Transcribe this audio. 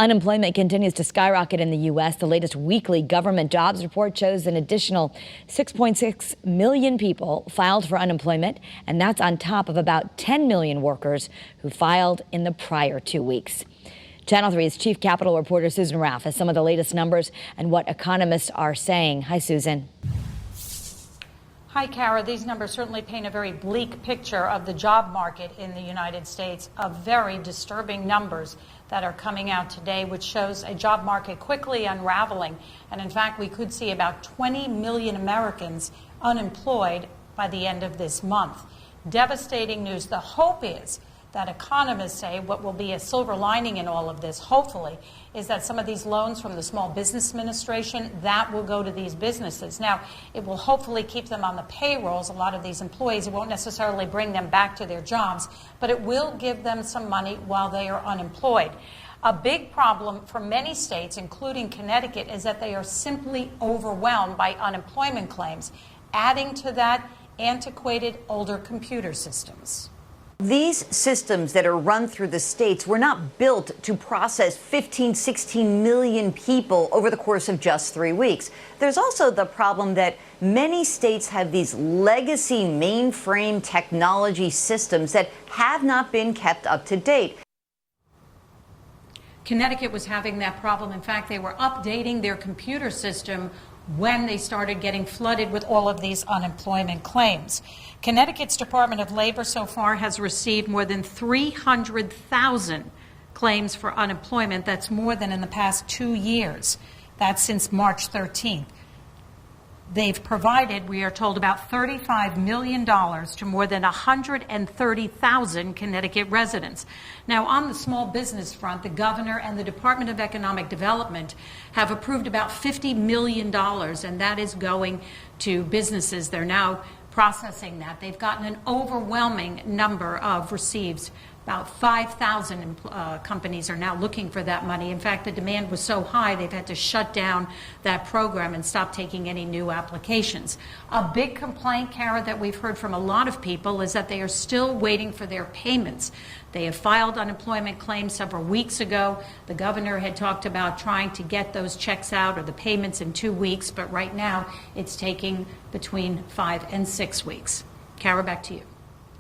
Unemployment continues to skyrocket in the U.S. The latest weekly government jobs report shows an additional 6.6 million people filed for unemployment, and that's on top of about 10 million workers who filed in the prior 2 weeks. Channel 3's chief capital reporter Susan Raff has some of the latest numbers and what economists are saying. Hi, Susan. Hi, Kara. These numbers certainly paint a very bleak picture of the job market in the United States, of very disturbing numbers that are coming out today, which shows a job market quickly unraveling. And in fact, we could see about 20 million Americans unemployed by the end of this month. Devastating news. The hope is that economists say what will be a silver lining in all of this, hopefully, is that some of these loans from the Small Business Administration, that will go to these businesses. Now, it will hopefully keep them on the payrolls, a lot of these employees. It won't necessarily bring them back to their jobs, but it will give them some money while they are unemployed. A big problem for many states, including Connecticut, is that they are simply overwhelmed by unemployment claims. Adding to that, antiquated older computer systems. These systems that are run through the states were not built to process 15, 16 million people over the course of just 3 weeks. There's also the problem that many states have these legacy mainframe technology systems that have not been kept up to date. Connecticut was having that problem. In fact, they were updating their computer system when they started getting flooded with all of these unemployment claims. Connecticut's Department of Labor so far has received more than 300,000 claims for unemployment. That's more than in the past 2 years. That's since March 13th. They've provided, we are told, about $35 million to more than 130,000 Connecticut residents. Now, on the small business front, the governor and the Department of Economic Development have approved about $50 million, and that is going to businesses. They're now processing that. They've gotten an overwhelming number of receives. About 5,000 companies are now looking for that money. In fact, the demand was so high they've had to shut down that program and stop taking any new applications. A big complaint, Kara, that we've heard from a lot of people is that they are still waiting for their payments. They have filed unemployment claims several weeks ago. The governor had talked about trying to get those checks out or the payments in 2 weeks, but right now it's taking between 5 and 6 weeks. Kara, back to you.